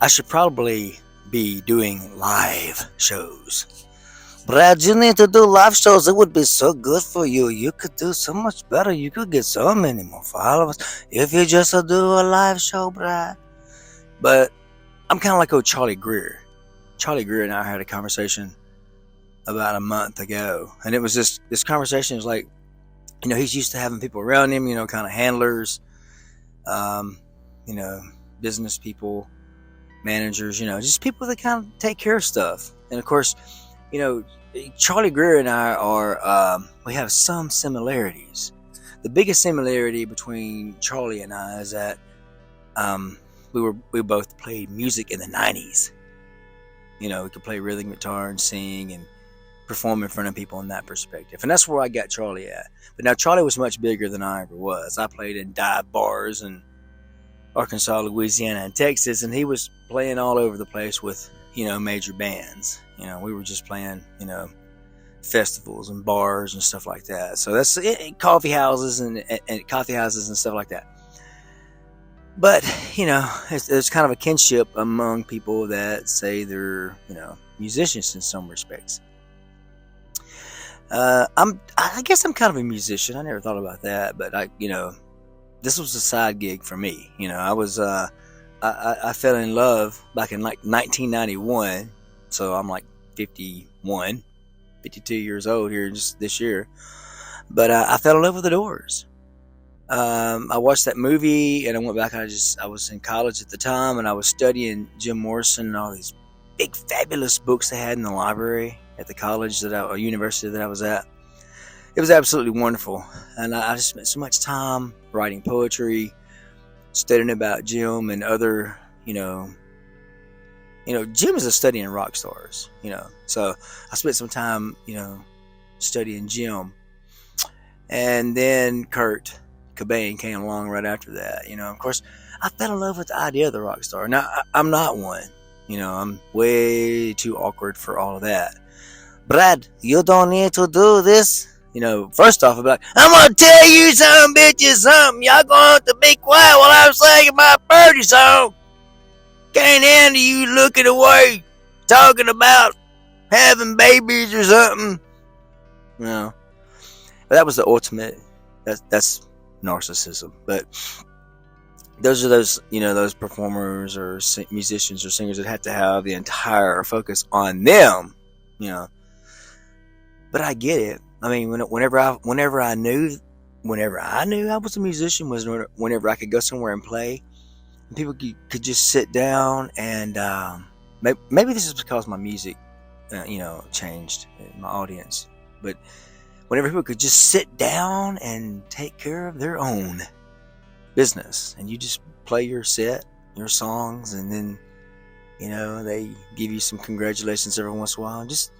I should probably be doing live shows. Brad, you need to do live shows. It would be so good for you. You could do so much better. You could get so many more followers if you just do a live show, Brad. But I'm kind of like old Charlie Greer. Charlie Greer and I had a conversation about a month ago, and it was this conversation is like, he's used to having people around him, kind of handlers, um, you know, business people, managers, just people that kind of take care of stuff. And of course, you know, Charlie Greer and I are, we have some similarities. The biggest similarity between Charlie and I is that we both played music in the 90s. We could play rhythm guitar and sing and perform in front of people in that perspective. And that's where I got Charlie at. But now Charlie was much bigger than I ever was. I played in dive bars in Arkansas, Louisiana, and Texas, and he was playing all over the place with, major bands. We were just playing, festivals and bars and stuff like that. So that's it, coffee houses and coffee houses and stuff like that. But, there's kind of a kinship among people that say they're, musicians in some respects. I guess I'm kind of a musician. I never thought about that, but this was a side gig for me. I fell in love back in like 1991. So I'm like 51, 52 years old here just this year. But I fell in love with the Doors. I watched that movie and I went back. I was in college at the time and I was studying Jim Morrison and all these big fabulous books they had in the library at the college or university that I was at. It was absolutely wonderful. And I just spent so much time writing poetry, studying about Jim and other, Jim is a studying rock stars, So I spent some time, studying Jim. And then Kurt Cobain came along right after that. Of course, I fell in love with the idea of the rock star. Now, I'm not one. I'm way too awkward for all of that. Brad, you don't need to do this. First off, I'd be like, I'm going to tell you some bitches something. Y'all going to have to be quiet while I'm singing my birdie song. Can't handle you looking away, talking about having babies or something. But that was the ultimate. That's narcissism. But those are those performers or musicians or singers that have to have the entire focus on them. But I get it. I mean, whenever I knew I was a musician was whenever I could go somewhere and play, and people could just sit down and maybe this is because my music, changed my audience. But whenever people could just sit down and take care of their own business, and you just play your set, your songs, and then they give you some congratulations every once in a while, and just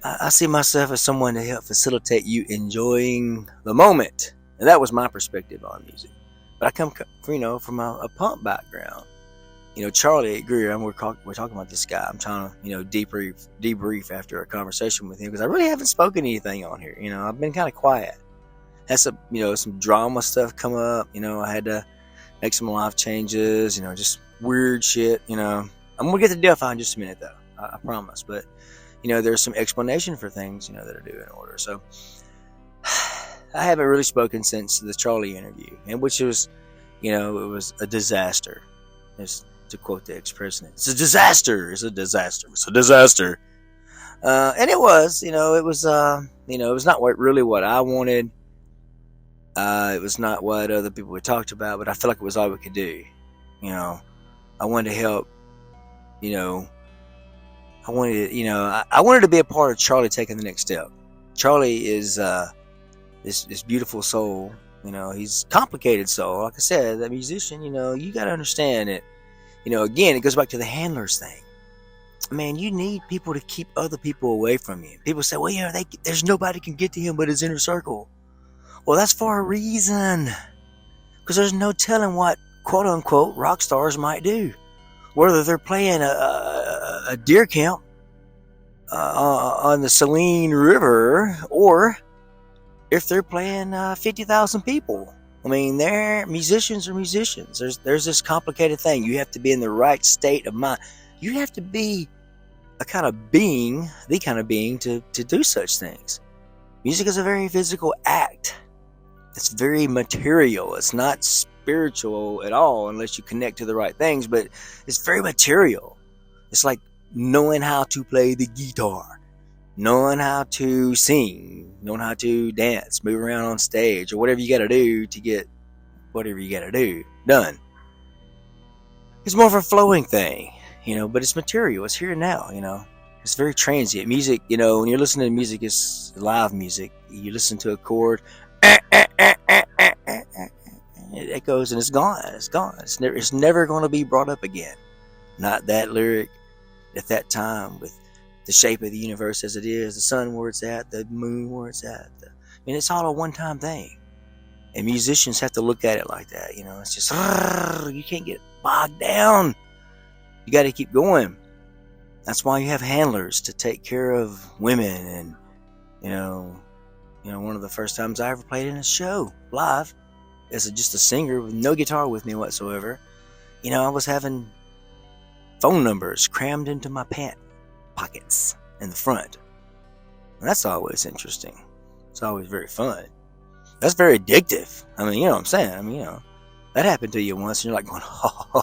I see myself as someone to help facilitate you enjoying the moment. And that was my perspective on music. But I come, from a punk background. Charlie Greer, we're talking about this guy. I'm trying to, debrief after a conversation with him because I really haven't spoken anything on here. I've been kind of quiet. Had some, some drama stuff come up. I had to make some life changes, just weird shit. I'm going to get to Delphi in just a minute, though. I promise. But there's some explanation for things, that are due in order. So I haven't really spoken since the Charlie interview, and which was, it was a disaster. Just to quote the ex-president, it's a disaster. It's a disaster. It's a disaster. And it was, it was, it was not really what I wanted. It was not what other people had talked about, but I felt like it was all we could do. I wanted to help, I wanted to be a part of Charlie taking the next step. Charlie is this beautiful soul. He's a complicated soul. Like I said, that musician. You got to understand it. Again, it goes back to the handlers thing. Man, you need people to keep other people away from you. People say, well, there's nobody can get to him but his inner circle. Well, that's for a reason. Because there's no telling what quote unquote rock stars might do. Whether they're playing a deer camp on the Saline River, or if they're playing 50,000 people, I mean, musicians are musicians. There's this complicated thing. You have to be in the right state of mind. You have to be the kind of being to do such things. Music is a very physical act. It's very material. It's not spiritual at all unless you connect to the right things, but it's very material. It's like knowing how to play the guitar, knowing how to sing, knowing how to dance, move around on stage, or whatever you got to do to get whatever you got to do done. It's more of a flowing thing, but it's material. It's here and now, It's very transient. Music, when you're listening to music, it's live music. You listen to a chord, it echoes and it's gone. It's gone. It's never going to be brought up again. Not that lyric at that time with the shape of the universe as it is, the sun where it's at, the moon where it's at. It's all a one-time thing. And musicians have to look at it like that. It's just, you can't get bogged down. You got to keep going. That's why you have handlers to take care of women. And, one of the first times I ever played in a show live as just a singer with no guitar with me whatsoever, I was having phone numbers crammed into my pant pockets in the front. And that's always interesting. It's always very fun. That's very addictive. You know what I'm saying? That happened to you once and you're like going, oh,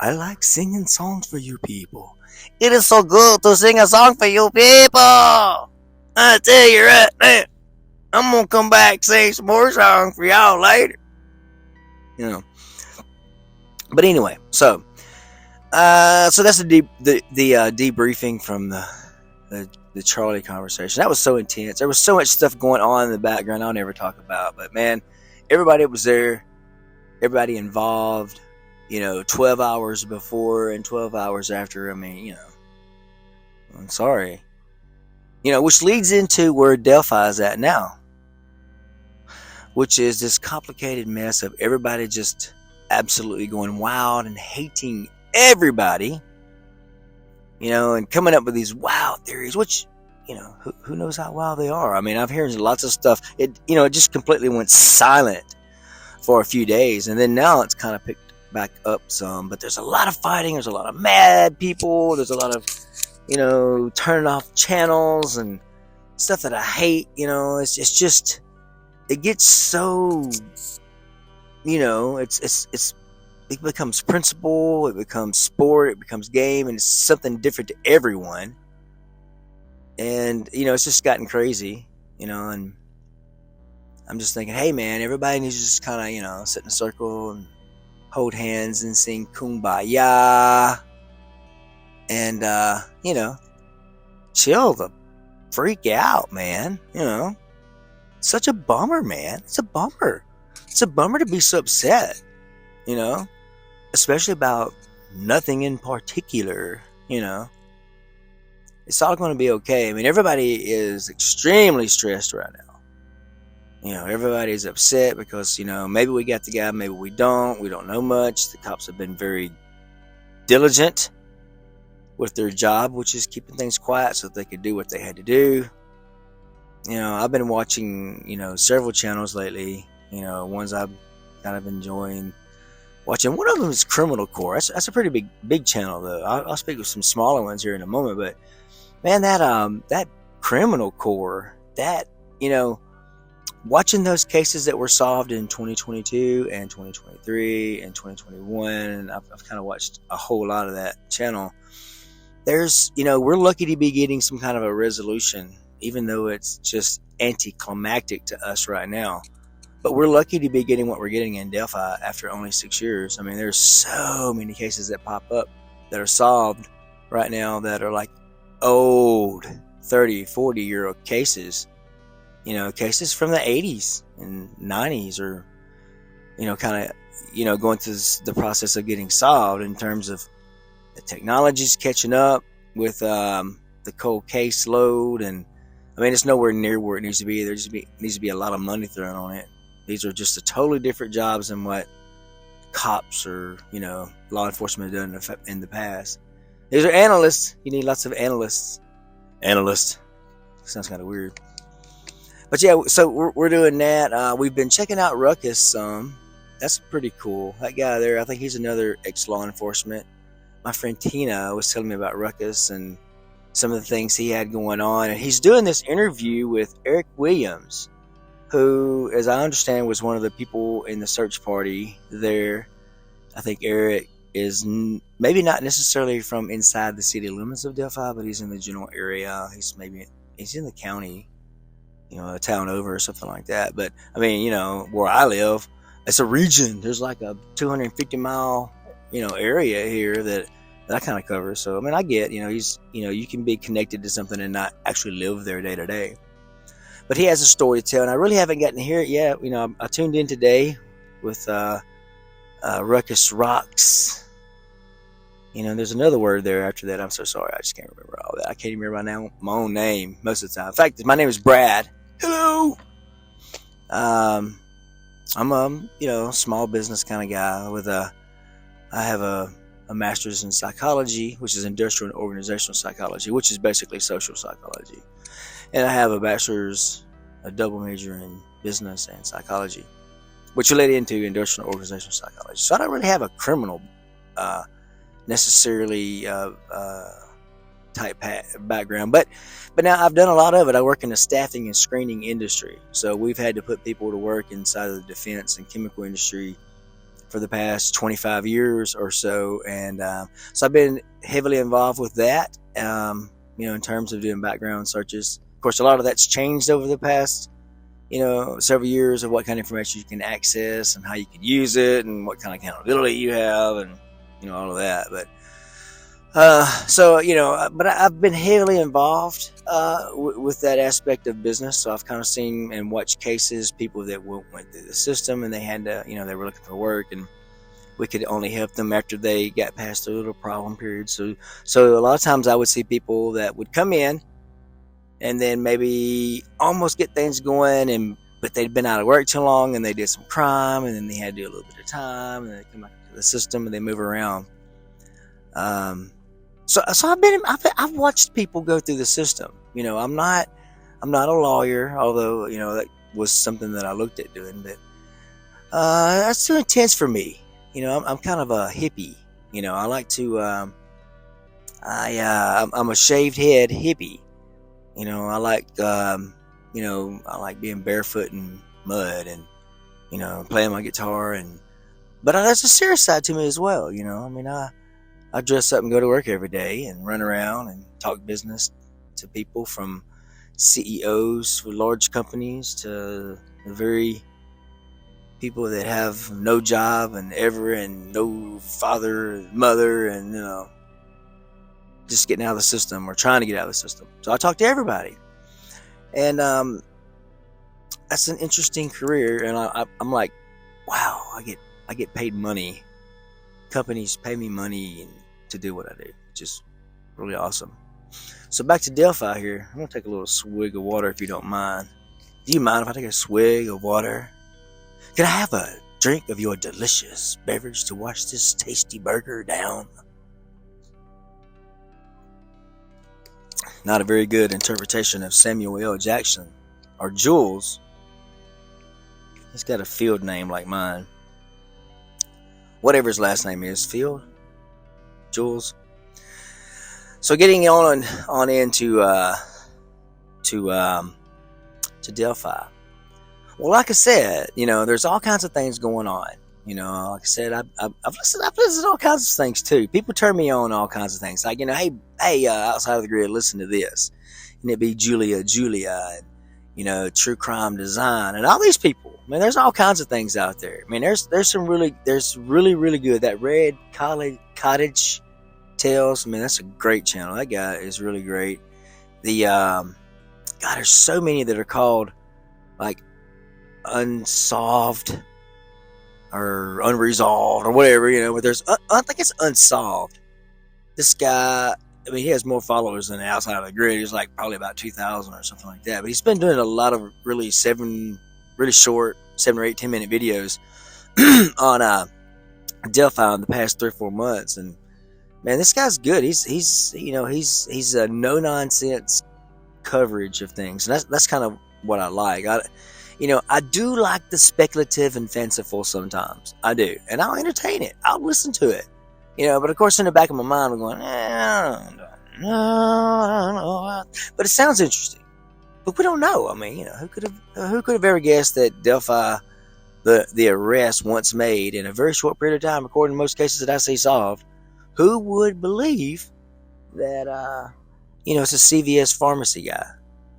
I like singing songs for you people. It is so good to sing a song for you people. I tell you right now, I'm going to come back and sing some more songs for y'all later. But anyway, so that's the debriefing from the Charlie conversation. That was so intense. There was so much stuff going on in the background I'll never talk about. But man, everybody was there. Everybody involved. 12 hours before and 12 hours after. I'm sorry. Which leads into where Delphi is at now. Which is this complicated mess of everybody just absolutely going wild and hating everybody, and coming up with these wild theories, which, who knows how wild they are. I've heard lots of stuff. It just completely went silent for a few days, and then now it's kind of picked back up some, but there's a lot of fighting, there's a lot of mad people, there's a lot of, turning off channels and stuff that I hate. It's just, it gets so, it becomes principle, it becomes sport, it becomes game, and it's something different to everyone. And, it's just gotten crazy, and I'm just thinking, hey man, everybody needs to just kind of, sit in a circle and hold hands and sing Kumbaya. And, chill the freak out, man. Such a bummer, man. It's a bummer. It's a bummer to be so upset, especially about nothing in particular, It's all going to be okay. Everybody is extremely stressed right now. Everybody's upset because, maybe we got the guy, maybe we don't. We don't know much. The cops have been very diligent with their job, which is keeping things quiet so that they could do what they had to do. I've been watching, several channels lately, ones I'm kind of enjoying watching. One of them is Criminal Core. That's a pretty big channel, though. I'll speak with some smaller ones here in a moment, but man, that Criminal Core, that, watching those cases that were solved in 2022 and 2023 and 2021, and I've kind of watched a whole lot of that channel. There's, we're lucky to be getting some kind of a resolution, even though it's just anticlimactic to us right now. But we're lucky to be getting what we're getting in Delphi after only 6 years. There's so many cases that pop up that are solved right now that are like old 30, 40-year-old cases. Cases from the 80s and 90s are, kind of, going through the process of getting solved in terms of the technology's catching up with the cold case load. And, it's nowhere near where it needs to be. There needs to be a lot of money thrown on it. These are just a totally different jobs than what cops or, law enforcement have done in the past. These are analysts. You need lots of analysts. Analyst. Sounds kind of weird. But yeah, so we're doing that. We've been checking out Ruckus some. That's pretty cool. That guy there, I think he's another ex-law enforcement. My friend Tina was telling me about Ruckus and some of the things he had going on. And he's doing this interview with Eric Williams, who, as I understand, was one of the people in the search party there. I think Eric is maybe not necessarily from inside the city limits of Delphi, but he's in the general area. He's in the county, a town over or something like that. But I mean, where I live, it's a region. There's like a 250-mile, area here that I kind of cover. So I mean, I get, you can be connected to something and not actually live there day to day. But he has a story to tell, and I really haven't gotten to hear it yet. I tuned in today with Ruckus Rocks. There's another word there after that. I'm so sorry. I just can't remember all that. I can't even remember my own name most of the time. In fact, my name is Brad. Hello. I'm a small business kind of guy I have a master's in psychology, which is industrial and organizational psychology, which is basically social psychology. And I have a double major in business and psychology, which led into industrial and organizational psychology. So I don't really have a criminal necessarily type background, but now I've done a lot of it. I work in the staffing and screening industry, so we've had to put people to work inside of the defense and chemical industry for the past 25 years or so, and so I've been heavily involved with that, in terms of doing background searches. Of course, a lot of that's changed over the past several years of what kind of information you can access and how you can use it and what kind of accountability you have and all of that. But but I've been heavily involved with that aspect of business. So I've kind of seen and watched cases, people that went through the system and they had to, they were looking for work, and we could only help them after they got past their little problem period. So a lot of times I would see people that would come in and then maybe almost get things going, but they'd been out of work too long and they did some crime, and then they had to do a little bit of time, and they come back to the system and they move around. So I've watched people go through the system. I'm not a lawyer, although that was something that I looked at doing, but that's too intense for me. I'm kind of a hippie. I like to I'm a shaved head hippie. I like I like being barefoot in mud and playing my guitar, but there's a serious side to me as well. I dress up and go to work every day and run around and talk business to people, from CEOs for large companies to the very people that have no job and no father, mother, and just getting out of the system or trying to get out of the system. So I talk to everybody, and that's an interesting career. And I'm like, wow, I get paid money. Companies pay me money to do what I do, which is really awesome. So back to Delphi here. I'm gonna take a little swig of water if you don't mind. Do you mind if I take a swig of water? Can I have a drink of your delicious beverage to wash this tasty burger down? Not a very good interpretation of Samuel L. Jackson or Jules. He's got a field name like mine. Whatever his last name is, Field, Jules. So getting on into Delphi. Well, like I said, there's all kinds of things going on. Like I said, I've listened to all kinds of things too. People turn me on all kinds of things. Like, hey, outside of the grid, listen to this. And it'd be Julia, and, true crime design, and all these people. I mean, there's all kinds of things out there. I mean, there's really, really good. That Red Cottage Tales. I mean, that's a great channel. That guy is really great. God, there's so many that are called like Unsolved or Unresolved or whatever, but there's, I think it's Unsolved. This guy, I mean, he has more followers than Outside of the Grid. He's like probably about 2,000 or something like that. But he's been doing a lot of really short 7 or 8 10-minute videos on Delphi in the past 3 or 4 months. And man, this guy's good. He's a no nonsense coverage of things, and that's kind of what I like. I do like the speculative and fanciful sometimes. I do, and I'll entertain it. I'll listen to it. But of course, in the back of my mind, I'm going, I don't know. But it sounds interesting. But we don't know. I mean, who could have ever guessed that Delphi, the arrest once made in a very short period of time, according to most cases that I see solved, who would believe that it's a CVS pharmacy guy,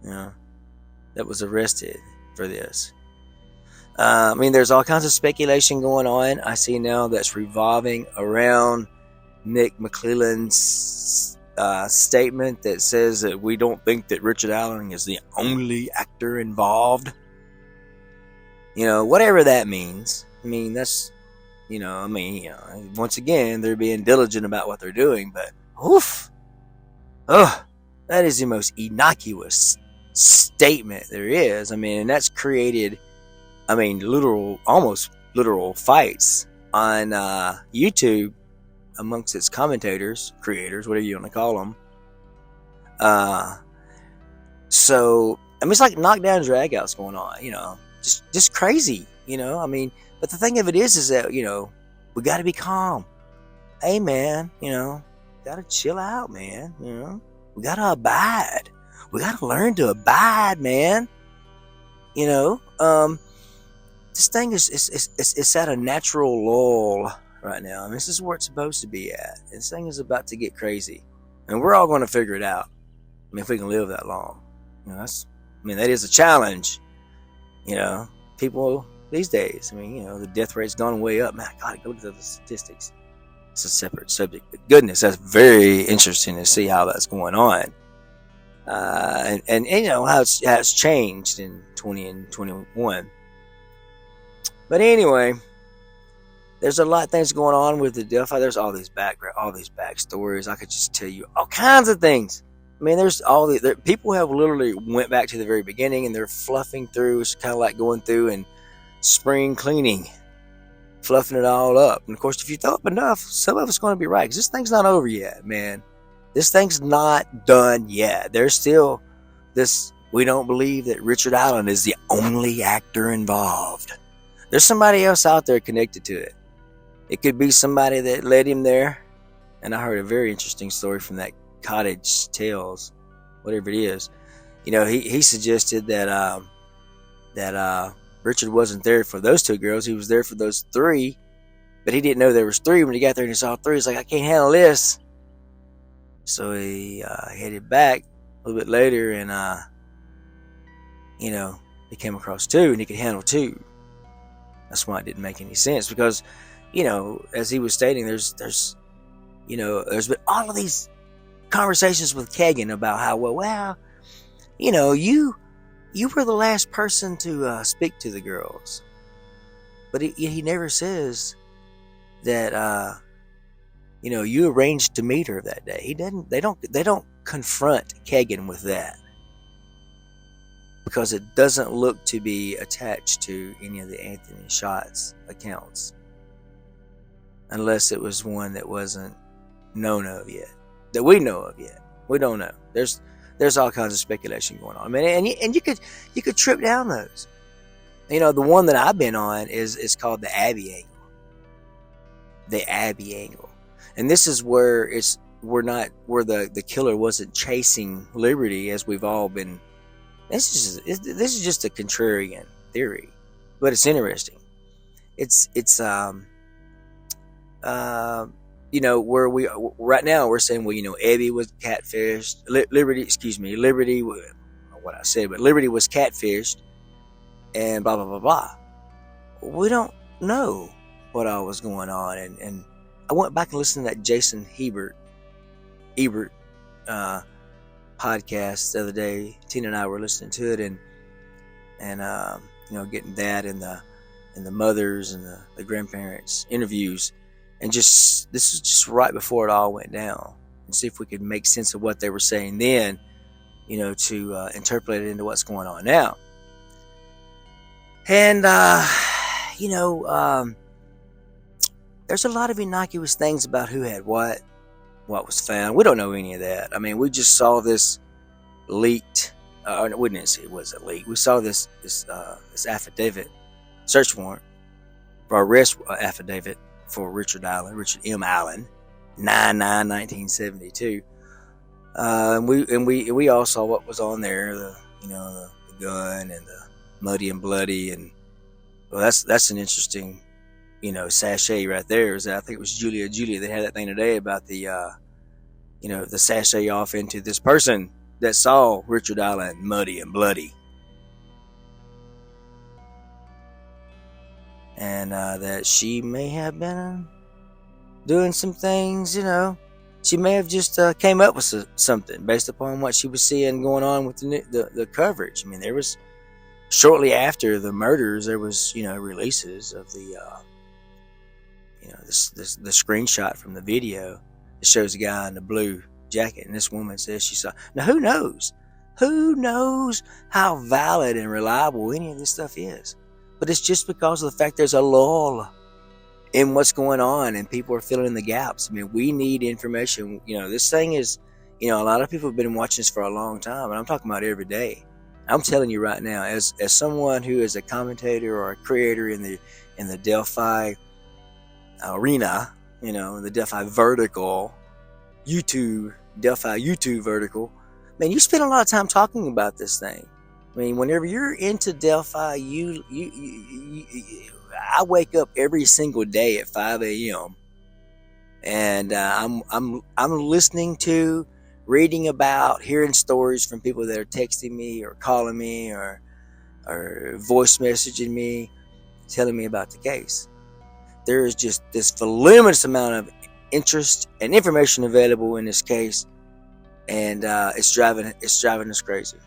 that was arrested for this. There's all kinds of speculation going on. I see now that's revolving around Nick McClelland's statement that says that we don't think that Richard Allen is the only actor involved. Whatever that means. That's, once again, they're being diligent about what they're doing, but that is the most innocuous statement there is. And that's created, almost literal fights on YouTube amongst its commentators, creators, whatever you want to call them. It's like knockdown dragouts going on, just crazy, but the thing of it is that, we got to be calm. Hey, man, got to chill out, man. We got to abide. We got to learn to abide, man. This thing it's at a natural lull right now. This is where it's supposed to be at. This thing is about to get crazy, and we're all going to figure it out. If we can live that long, that is a challenge. People these days. The death rate's gone way up. Man, I gotta go to the statistics. It's a separate subject, but goodness, that's very interesting to see how that's going on. And how it's changed in 20 and 21. But anyway, there's a lot of things going on with the Delphi. There's all these backstories. I could just tell you all kinds of things. There's people have literally went back to the very beginning and they're fluffing through. It's kind of like going through and spring cleaning, fluffing it all up. And of course, if you throw up enough, some of it's going to be right, because this thing's not over yet, man. This thing's not done yet. There's still this. We don't believe that Richard Allen is the only actor involved. There's somebody else out there connected to it. It could be somebody that led him there. And I heard a very interesting story from that Cottage Tales, whatever it is. He suggested that Richard wasn't there for those two girls. He was there for those three, but he didn't know there was three. When he got there and he saw three, he's like, I can't handle this. So he headed back a little bit later, and he came across two, and he could handle two. That's why it didn't make any sense, because as he was stating, there's been all of these conversations with Kagan about how you were the last person to speak to the girls, but he never says that you arranged to meet her that day. He didn't. They don't confront Kagan with that, because it doesn't look to be attached to any of the Anthony Shots accounts, unless it was one that wasn't known of yet, that we know of yet. We don't know. There's all kinds of speculation going on. And you could trip down those. The one that I've been on is called the Abbey angle. The Abbey angle, and this is where the killer wasn't chasing Liberty, as we've all been. This is just a contrarian theory, but it's interesting. It's where we right now we're saying, Abby was catfished. Liberty was catfished, and blah blah blah blah. We don't know what all was going on, and I went back and listened to that Jason Ebert podcast the other day. Tina and I were listening to it, and getting that and the mothers and the grandparents interviews, and this is just right before it all went down, and see if we could make sense of what they were saying then, to interpolate it into what's going on now. And there's a lot of innocuous things about who had what was found. We don't know any of that. We just saw this leaked we didn't see it was a leak. We saw this affidavit, search warrant for arrest affidavit for Richard M. Allen, 9/9/1972. And we all saw what was on there, the gun and the muddy and bloody, and well, that's an interesting, sachet right there. Is that I think it was Julia. They had that thing today about the the sachet off into this person that saw Richard Allen muddy and bloody, and that she may have been doing some things. She may have just came up with something based upon what she was seeing going on with the coverage. I mean, there was shortly after the murders, there was releases of the the screenshot from the video. It shows a guy in the blue jacket, and this woman says she saw. Now, who knows? Who knows how valid and reliable any of this stuff is? But it's just because of the fact there's a lull in what's going on, and people are filling in the gaps. I mean, we need information. This thing is, a lot of people have been watching this for a long time, and I'm talking about every day. I'm telling you right now, as someone who is a commentator or a creator in the Delphi arena, the Delphi vertical, Delphi YouTube vertical, man, you spend a lot of time talking about this thing. I mean, whenever you're into Delphi, I wake up every single day at 5 a.m. and I'm listening to, reading about, hearing stories from people that are texting me or calling me or voice messaging me, telling me about the case. There is just this voluminous amount of interest and information available in this case, and it's driving us crazy.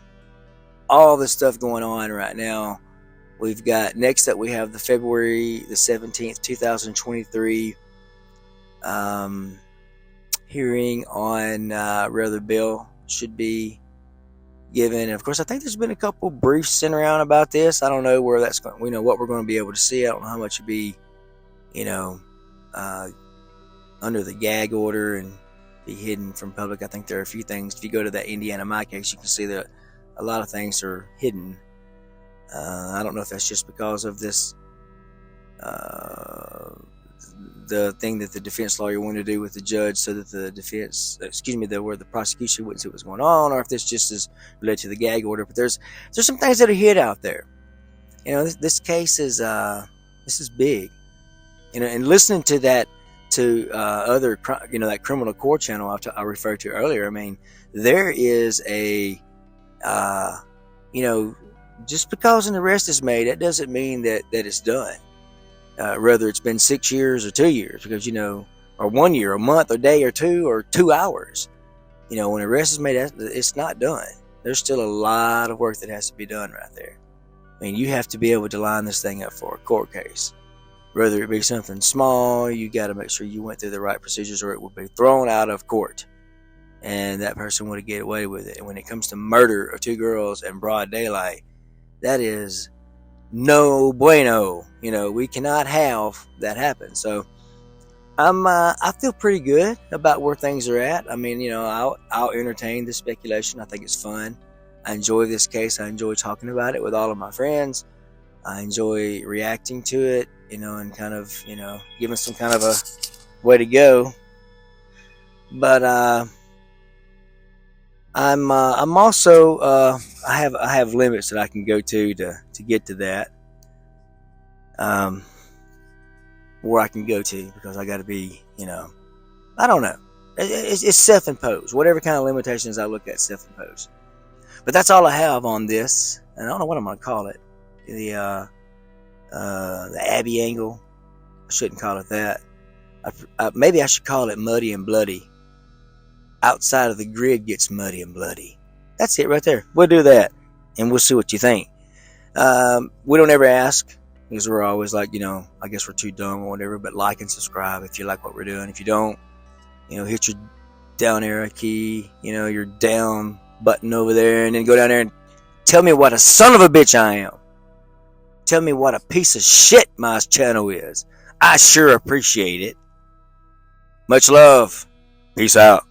All this stuff going on right now. We've got, next up we have the February the 17th, 2023 hearing on whether bail should be given. And of course, I think there's been a couple briefs sent around about this. I don't know where that's going. We know what we're going to be able to see. I don't know how much would be, under the gag order and be hidden from public. I think there are a few things. If you go to that Indiana My case, you can see that a lot of things are hidden. I don't know if that's just because of this, the thing that the defense lawyer wanted to do with the judge, so that the defense, where the prosecution wouldn't see what's going on, or if this just is related to the gag order. But there's some things that are hid out there. This case is this is big. And listening to that, to other, that criminal court channel I referred to earlier. I mean, there is a, just because an arrest is made, that doesn't mean that it's done. Whether it's been 6 years or 2 years, because, or 1 year, a month, a day or 2, or 2 hours. When an arrest is made, it's not done. There's still a lot of work that has to be done right there. I mean, you have to be able to line this thing up for a court case. Whether it be something small, you got to make sure you went through the right procedures, or it would be thrown out of court, and that person would get away with it. And when it comes to murder of 2 girls in broad daylight, that is no bueno. We cannot have that happen. So I feel pretty good about where things are at. I mean, I'll entertain the speculation. I think it's fun. I enjoy this case. I enjoy talking about it with all of my friends. I enjoy reacting to it, and kind of, giving some kind of a way to go. But I'm also I have limits that I can go to get to that, where I can go to, because I got to be, I don't know. It's self-imposed. Whatever kind of limitations I look at, self-imposed. But that's all I have on this, and I don't know what I'm going to call it. The Abbey angle. I shouldn't call it that. Maybe I should call it Muddy and Bloody. Outside of the grid gets muddy and bloody. That's it right there. We'll do that, and we'll see what you think. We don't ever ask, because we're always like, I guess we're too dumb or whatever. But like and subscribe if you like what we're doing. If you don't, hit your down arrow key, your down button over there, and then go down there and tell me what a son of a bitch I am. Tell me what a piece of shit my channel is. I sure appreciate it. Much love. Peace out.